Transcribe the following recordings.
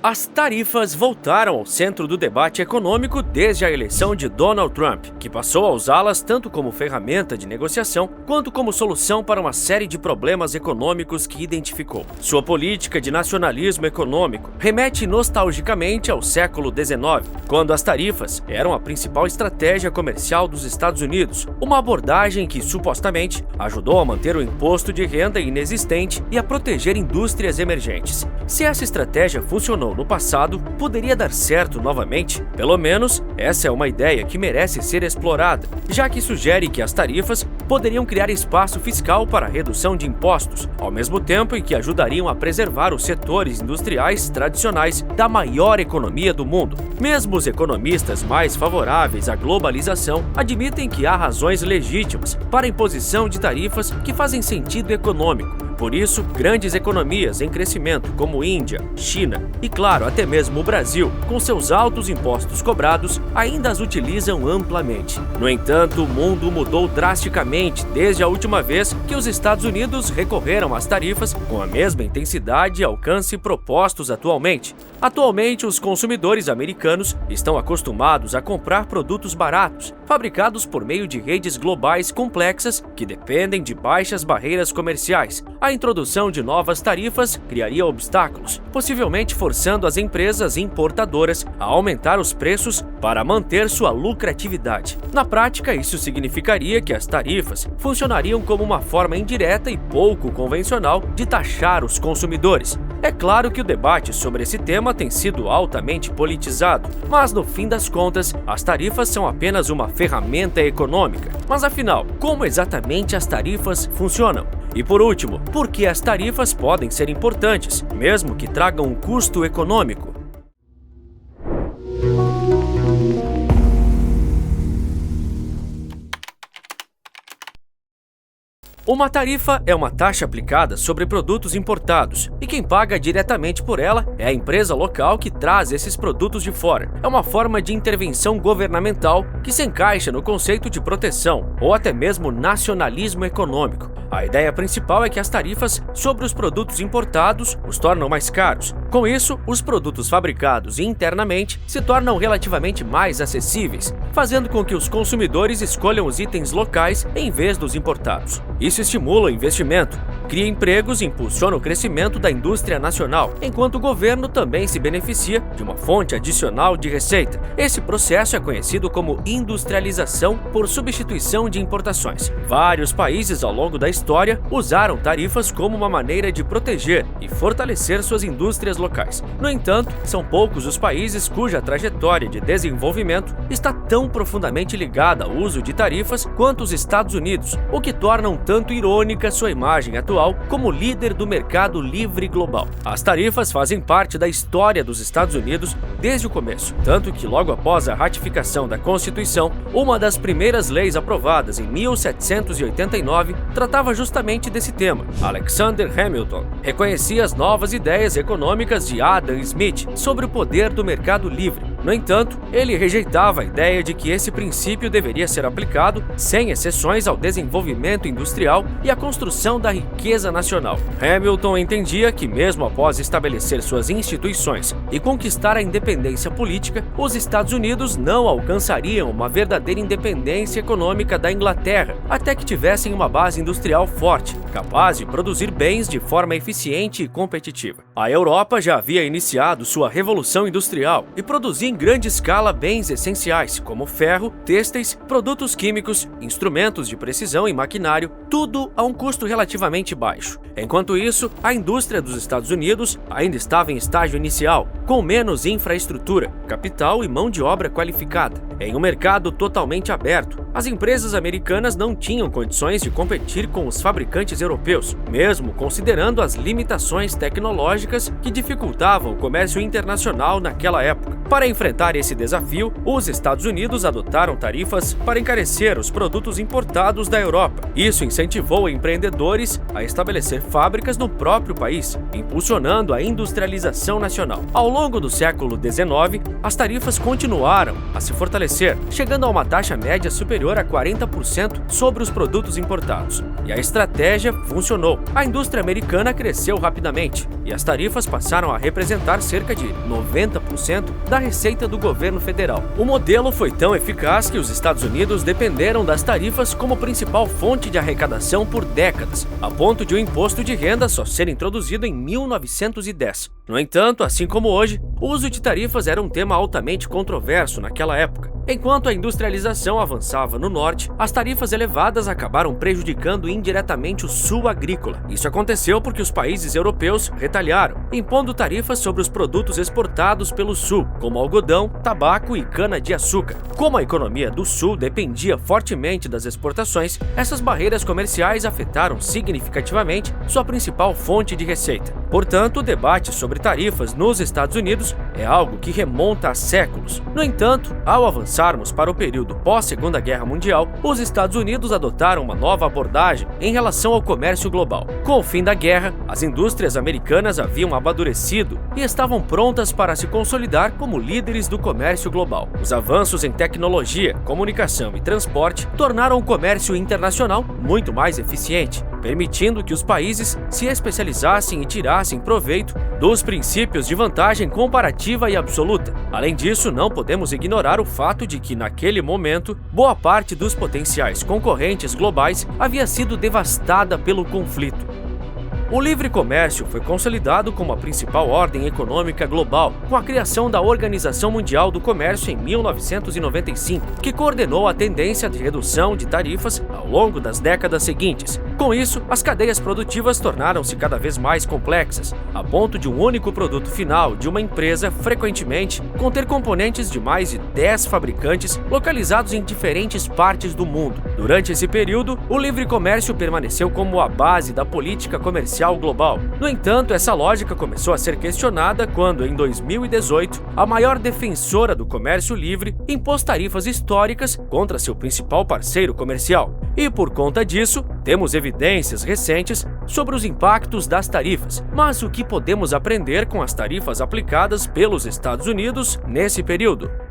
As tarifas voltaram ao centro do debate econômico desde a eleição de Donald Trump, que passou a usá-las tanto como ferramenta de negociação quanto como solução para uma série de problemas econômicos que identificou. Sua política de nacionalismo econômico remete nostalgicamente ao século XIX, quando as tarifas eram a principal estratégia comercial dos Estados Unidos, uma abordagem que supostamente ajudou a manter o imposto de renda inexistente e a proteger indústrias emergentes. Se essa estratégia funcionou no passado, poderia dar certo novamente? Pelo menos, essa é uma ideia que merece ser explorada, já que sugere que as tarifas poderiam criar espaço fiscal para a redução de impostos, ao mesmo tempo em que ajudariam a preservar os setores industriais tradicionais da maior economia do mundo. Mesmo os economistas mais favoráveis à globalização admitem que há razões legítimas para a imposição de tarifas que fazem sentido econômico. Por isso, grandes economias em crescimento como Índia, China e, claro, até mesmo o Brasil, com seus altos impostos cobrados, ainda as utilizam amplamente. No entanto, o mundo mudou drasticamente desde a última vez que os Estados Unidos recorreram às tarifas com a mesma intensidade e alcance propostos atualmente. Atualmente, os consumidores americanos estão acostumados a comprar produtos baratos, fabricados por meio de redes globais complexas que dependem de baixas barreiras comerciais. A introdução de novas tarifas criaria obstáculos, possivelmente forçando as empresas importadoras a aumentar os preços para manter sua lucratividade. Na prática, isso significaria que as tarifas funcionariam como uma forma indireta e pouco convencional de taxar os consumidores. É claro que o debate sobre esse tema tem sido altamente politizado, mas no fim das contas, as tarifas são apenas uma ferramenta econômica. Mas afinal, como exatamente as tarifas funcionam? E por último, por que as tarifas podem ser importantes, mesmo que tragam um custo econômico? Uma tarifa é uma taxa aplicada sobre produtos importados, e quem paga diretamente por ela é a empresa local que traz esses produtos de fora. É uma forma de intervenção governamental que se encaixa no conceito de proteção ou até mesmo nacionalismo econômico. A ideia principal é que as tarifas sobre os produtos importados os tornam mais caros. Com isso, os produtos fabricados internamente se tornam relativamente mais acessíveis, fazendo com que os consumidores escolham os itens locais em vez dos importados. Isso estimula o investimento, cria empregos e impulsiona o crescimento da indústria nacional, enquanto o governo também se beneficia de uma fonte adicional de receita. Esse processo é conhecido como industrialização por substituição de importações. Vários países ao longo da história usaram tarifas como uma maneira de proteger e fortalecer suas indústrias locais. No entanto, são poucos os países cuja trajetória de desenvolvimento está tão profundamente ligada ao uso de tarifas quanto os Estados Unidos, o que torna um tanto irônica sua imagem atual como líder do mercado livre global. As tarifas fazem parte da história dos Estados Unidos desde o começo, tanto que logo após a ratificação da Constituição, uma das primeiras leis aprovadas em 1789 tratava justamente desse tema. Alexander Hamilton reconhecia as novas ideias econômicas de Adam Smith sobre o poder do mercado livre. No entanto, ele rejeitava a ideia de que esse princípio deveria ser aplicado sem exceções ao desenvolvimento industrial e à construção da riqueza nacional. Hamilton entendia que, mesmo após estabelecer suas instituições e conquistar a independência política, os Estados Unidos não alcançariam uma verdadeira independência econômica da Inglaterra até que tivessem uma base industrial forte, capaz de produzir bens de forma eficiente e competitiva. A Europa já havia iniciado sua revolução industrial e produzia em grande escala bens essenciais, como ferro, têxteis, produtos químicos, instrumentos de precisão e maquinário, tudo a um custo relativamente baixo. Enquanto isso, a indústria dos Estados Unidos ainda estava em estágio inicial, com menos infraestrutura, capital e mão de obra qualificada. Em um mercado totalmente aberto, as empresas americanas não tinham condições de competir com os fabricantes europeus, mesmo considerando as limitações tecnológicas que dificultavam o comércio internacional naquela época. Para enfrentar esse desafio, os Estados Unidos adotaram tarifas para encarecer os produtos importados da Europa. Isso incentivou empreendedores a estabelecer fábricas no próprio país, impulsionando a industrialização nacional. Ao longo do século XIX, as tarifas continuaram a se fortalecer, chegando a uma taxa média superior a 40% sobre os produtos importados. E a estratégia funcionou. A indústria americana cresceu rapidamente e as tarifas passaram a representar cerca de 90% da receita do governo federal. O modelo foi tão eficaz que os Estados Unidos dependeram das tarifas como principal fonte de arrecadação por décadas, a ponto de o imposto de renda só ser introduzido em 1910. No entanto, assim como hoje, o uso de tarifas era um tema altamente controverso naquela época. Enquanto a industrialização avançava no norte, as tarifas elevadas acabaram prejudicando indiretamente o sul agrícola. Isso aconteceu porque os países europeus retaliaram, impondo tarifas sobre os produtos exportados pelo sul, como algodão, tabaco e cana-de-açúcar. Como a economia do sul dependia fortemente das exportações, essas barreiras comerciais afetaram significativamente sua principal fonte de receita. Portanto, o debate sobre tarifas nos Estados Unidos é algo que remonta a séculos. No entanto, ao avançarmos para o período pós-Segunda Guerra Mundial, os Estados Unidos adotaram uma nova abordagem em relação ao comércio global. Com o fim da guerra, as indústrias americanas haviam amadurecido e estavam prontas para se consolidar como líderes do comércio global. Os avanços em tecnologia, comunicação e transporte tornaram o comércio internacional muito mais eficiente, permitindo que os países se especializassem e tirassem proveito dos princípios de vantagem comparativa e absoluta. Além disso, não podemos ignorar o fato de que, naquele momento, boa parte dos potenciais concorrentes globais havia sido devastada pelo conflito. O livre comércio foi consolidado como a principal ordem econômica global, com a criação da Organização Mundial do Comércio em 1995, que coordenou a tendência de redução de tarifas ao longo das décadas seguintes. Com isso, as cadeias produtivas tornaram-se cada vez mais complexas, a ponto de um único produto final de uma empresa frequentemente conter componentes de mais de 10 fabricantes localizados em diferentes partes do mundo. Durante esse período, o livre comércio permaneceu como a base da política comercial global. No entanto, essa lógica começou a ser questionada quando, em 2018, a maior defensora do comércio livre impôs tarifas históricas contra seu principal parceiro comercial. E por conta disso, temos evidências recentes sobre os impactos das tarifas. Mas o que podemos aprender com as tarifas aplicadas pelos Estados Unidos nesse período?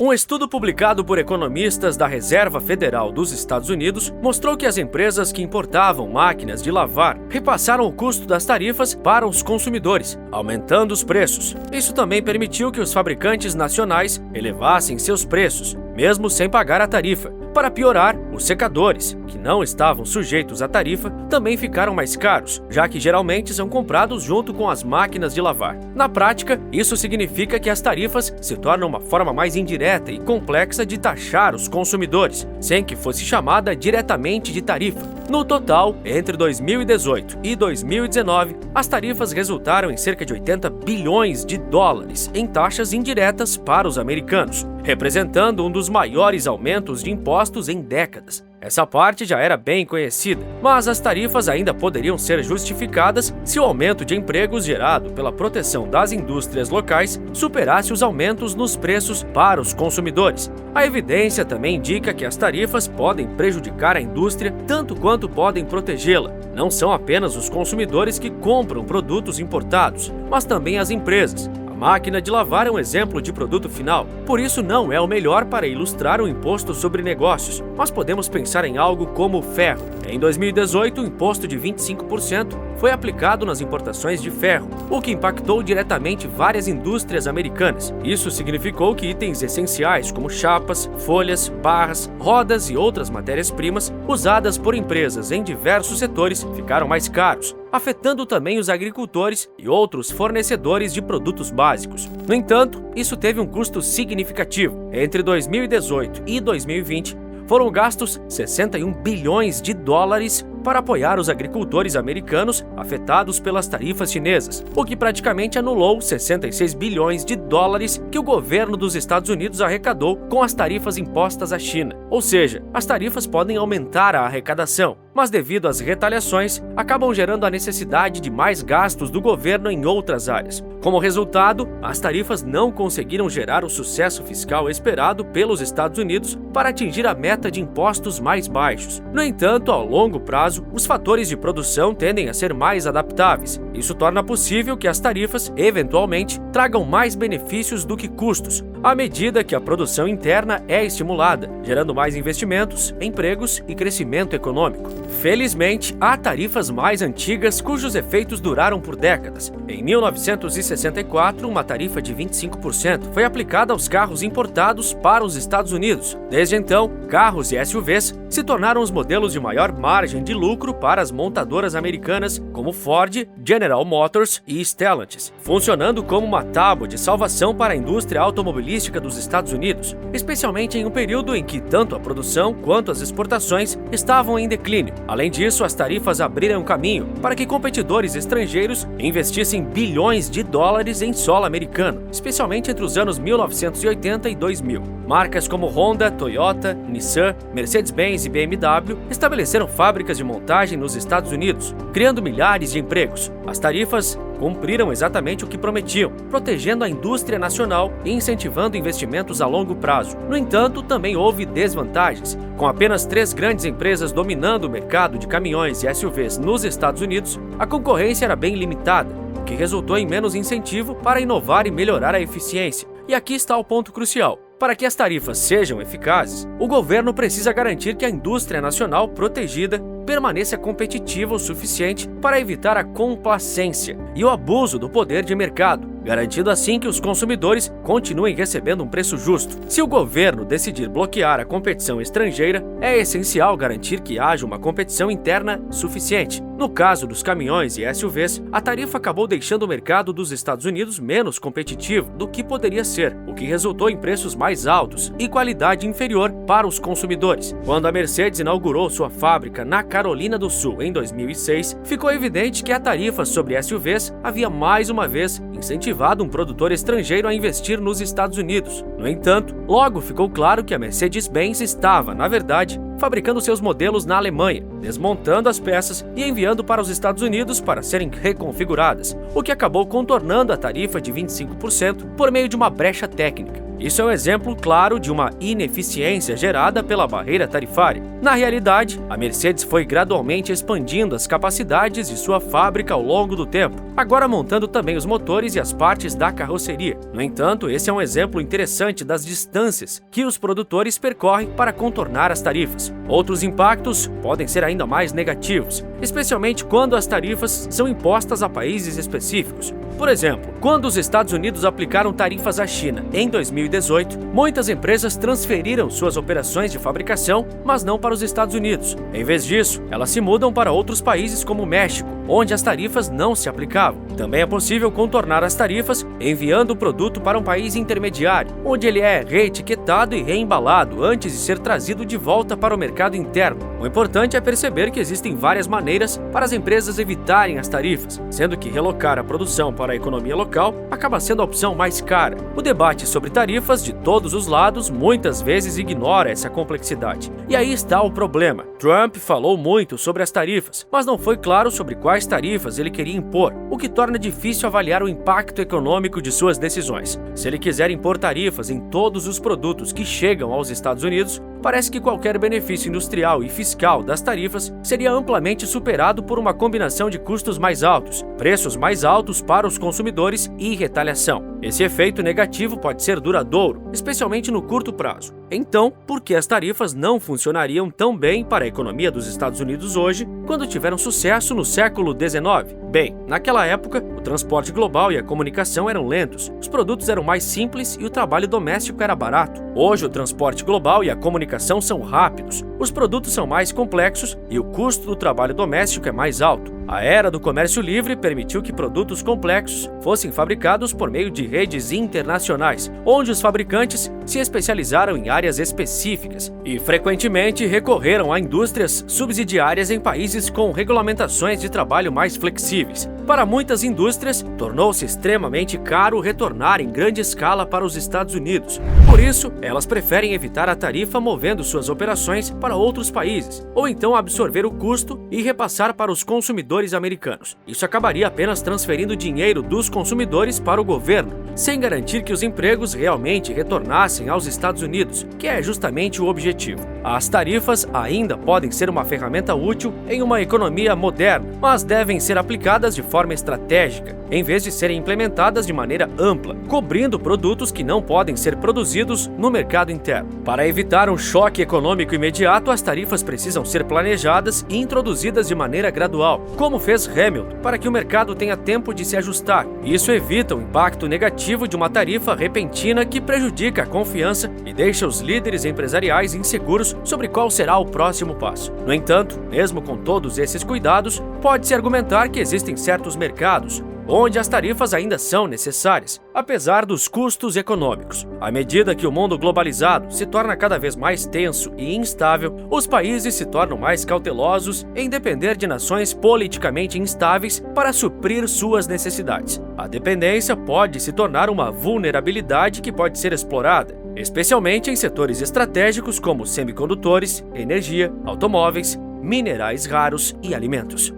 Um estudo publicado por economistas da Reserva Federal dos Estados Unidos mostrou que as empresas que importavam máquinas de lavar repassaram o custo das tarifas para os consumidores, aumentando os preços. Isso também permitiu que os fabricantes nacionais elevassem seus preços, mesmo sem pagar a tarifa. Para piorar, os secadores, que não estavam sujeitos à tarifa, também ficaram mais caros, já que geralmente são comprados junto com as máquinas de lavar. Na prática, isso significa que as tarifas se tornam uma forma mais indireta e complexa de taxar os consumidores, sem que fosse chamada diretamente de tarifa. No total, entre 2018 e 2019, as tarifas resultaram em cerca de 80 bilhões de dólares em taxas indiretas para os americanos, representando um dos maiores aumentos de impostos em décadas. Essa parte já era bem conhecida, mas as tarifas ainda poderiam ser justificadas se o aumento de empregos gerado pela proteção das indústrias locais superasse os aumentos nos preços para os consumidores. A evidência também indica que as tarifas podem prejudicar a indústria tanto quanto podem protegê-la. Não são apenas os consumidores que compram produtos importados, mas também as empresas. Máquina de lavar é um exemplo de produto final, por isso não é o melhor para ilustrar o imposto sobre negócios, mas podemos pensar em algo como o ferro. Em 2018, o imposto de 25% foi aplicado nas importações de ferro, o que impactou diretamente várias indústrias americanas. Isso significou que itens essenciais como chapas, folhas, barras, rodas e outras matérias-primas usadas por empresas em diversos setores ficaram mais caros, afetando também os agricultores e outros fornecedores de produtos básicos. No entanto, isso teve um custo significativo. Entre 2018 e 2020, foram gastos 61 bilhões de dólares para apoiar os agricultores americanos afetados pelas tarifas chinesas, o que praticamente anulou 66 bilhões de dólares que o governo dos Estados Unidos arrecadou com as tarifas impostas à China. Ou seja, as tarifas podem aumentar a arrecadação, mas devido às retaliações, acabam gerando a necessidade de mais gastos do governo em outras áreas. Como resultado, as tarifas não conseguiram gerar o sucesso fiscal esperado pelos Estados Unidos para atingir a meta de impostos mais baixos. No entanto, ao longo prazo, os fatores de produção tendem a ser mais adaptáveis. Isso torna possível que as tarifas, eventualmente, tragam mais benefícios do que custos, à medida que a produção interna é estimulada, gerando mais investimentos, empregos e crescimento econômico. Felizmente, há tarifas mais antigas cujos efeitos duraram por décadas. Em 1964, uma tarifa de 25% foi aplicada aos carros importados para os Estados Unidos. Desde então, carros e SUVs se tornaram os modelos de maior margem de lucro para as montadoras americanas como Ford, General Motors e Stellantis, funcionando como uma tábua de salvação para a indústria automobilística dos Estados Unidos, especialmente em um período em que tanto a produção quanto as exportações estavam em declínio. Além disso, as tarifas abriram caminho para que competidores estrangeiros investissem bilhões de dólares em solo americano, especialmente entre os anos 1980 e 2000. Marcas como Honda, Toyota, Nissan, Mercedes-Benz e BMW estabeleceram fábricas de montagem nos Estados Unidos, criando milhares de empregos. As tarifas cumpriram exatamente o que prometiam, protegendo a indústria nacional e incentivando investimentos a longo prazo. No entanto, também houve desvantagens. Com apenas 3 grandes empresas dominando o mercado de caminhões e SUVs nos Estados Unidos, a concorrência era bem limitada, o que resultou em menos incentivo para inovar e melhorar a eficiência. E aqui está o ponto crucial. Para que as tarifas sejam eficazes, o governo precisa garantir que a indústria nacional protegida permaneça competitiva o suficiente para evitar a complacência e o abuso do poder de mercado, garantindo assim que os consumidores continuem recebendo um preço justo. Se o governo decidir bloquear a competição estrangeira, é essencial garantir que haja uma competição interna suficiente. No caso dos caminhões e SUVs, a tarifa acabou deixando o mercado dos Estados Unidos menos competitivo do que poderia ser, o que resultou em preços mais altos e qualidade inferior para os consumidores. Quando a Mercedes inaugurou sua fábrica na Carolina do Sul em 2006, ficou evidente que a tarifa sobre SUVs havia mais uma vez incentivado um produtor estrangeiro a investir nos Estados Unidos. No entanto, logo ficou claro que a Mercedes-Benz estava, na verdade, fabricando seus modelos na Alemanha, desmontando as peças e enviando para os Estados Unidos para serem reconfiguradas, o que acabou contornando a tarifa de 25% por meio de uma brecha técnica. Isso é um exemplo claro de uma ineficiência gerada pela barreira tarifária. Na realidade, a Mercedes foi gradualmente expandindo as capacidades de sua fábrica ao longo do tempo, agora montando também os motores e as partes da carroceria. No entanto, esse é um exemplo interessante das distâncias que os produtores percorrem para contornar as tarifas. Outros impactos podem ser ainda mais negativos, especialmente quando as tarifas são impostas a países específicos. Por exemplo, quando os Estados Unidos aplicaram tarifas à China em 2018, muitas empresas transferiram suas operações de fabricação, mas não para os Estados Unidos. Em vez disso, elas se mudam para outros países como o México, onde as tarifas não se aplicavam. Também é possível contornar as tarifas enviando o produto para um país intermediário, onde ele é reetiquetado e reembalado antes de ser trazido de volta para o mercado interno. O importante é perceber que existem várias maneiras para as empresas evitarem as tarifas, sendo que relocar a produção para a economia local acaba sendo a opção mais cara. O debate sobre tarifas de todos os lados muitas vezes ignora essa complexidade. E aí está o problema. Trump falou muito sobre as tarifas, mas não foi claro sobre quais tarifas ele queria impor, o que torna difícil avaliar o impacto econômico de suas decisões. Se ele quiser impor tarifas em todos os produtos que chegam aos Estados Unidos, parece que qualquer benefício industrial e fiscal das tarifas seria amplamente superado por uma combinação de custos mais altos, preços mais altos para os consumidores e retaliação. Esse efeito negativo pode ser duradouro, especialmente no curto prazo. Então, por que as tarifas não funcionariam tão bem para a economia dos Estados Unidos hoje, quando tiveram sucesso no século XIX? Bem, naquela época, o transporte global e a comunicação eram lentos, os produtos eram mais simples e o trabalho doméstico era barato. Hoje, o transporte global e a comunicação são rápidos, os produtos são mais complexos e o custo do trabalho doméstico é mais alto. A era do comércio livre permitiu que produtos complexos fossem fabricados por meio de redes internacionais, onde os fabricantes se especializaram em áreas específicas e frequentemente recorreram a indústrias subsidiárias em países com regulamentações de trabalho mais flexíveis. Para muitas indústrias, tornou-se extremamente caro retornar em grande escala para os Estados Unidos. Por isso, elas preferem evitar a tarifa movendo suas operações para outros países, ou então absorver o custo e repassar para os consumidores americanos. Isso acabaria apenas transferindo dinheiro dos consumidores para o governo, sem garantir que os empregos realmente retornassem aos Estados Unidos, que é justamente o objetivo. As tarifas ainda podem ser uma ferramenta útil em uma economia moderna, mas devem ser aplicadas de forma estratégica, em vez de serem implementadas de maneira ampla, cobrindo produtos que não podem ser produzidos no mercado interno. Para evitar um choque econômico imediato, as tarifas precisam ser planejadas e introduzidas de maneira gradual, como fez Hamilton, para que o mercado tenha tempo de se ajustar. Isso evita o impacto negativo de uma tarifa repentina que prejudica a confiança e deixa os líderes empresariais inseguros sobre qual será o próximo passo. No entanto, mesmo com todos esses cuidados, pode-se argumentar que existem certos mercados onde as tarifas ainda são necessárias, apesar dos custos econômicos. À medida que o mundo globalizado se torna cada vez mais tenso e instável, os países se tornam mais cautelosos em depender de nações politicamente instáveis para suprir suas necessidades. A dependência pode se tornar uma vulnerabilidade que pode ser explorada, especialmente em setores estratégicos como semicondutores, energia, automóveis, minerais raros e alimentos.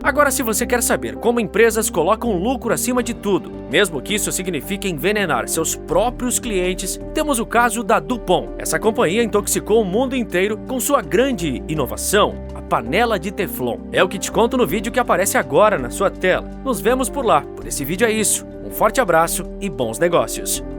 Agora, se você quer saber como empresas colocam lucro acima de tudo, mesmo que isso signifique envenenar seus próprios clientes, temos o caso da DuPont. Essa companhia intoxicou o mundo inteiro com sua grande inovação, a panela de Teflon. É o que te conto no vídeo que aparece agora na sua tela. Nos vemos por lá. Por esse vídeo é isso. Um forte abraço e bons negócios!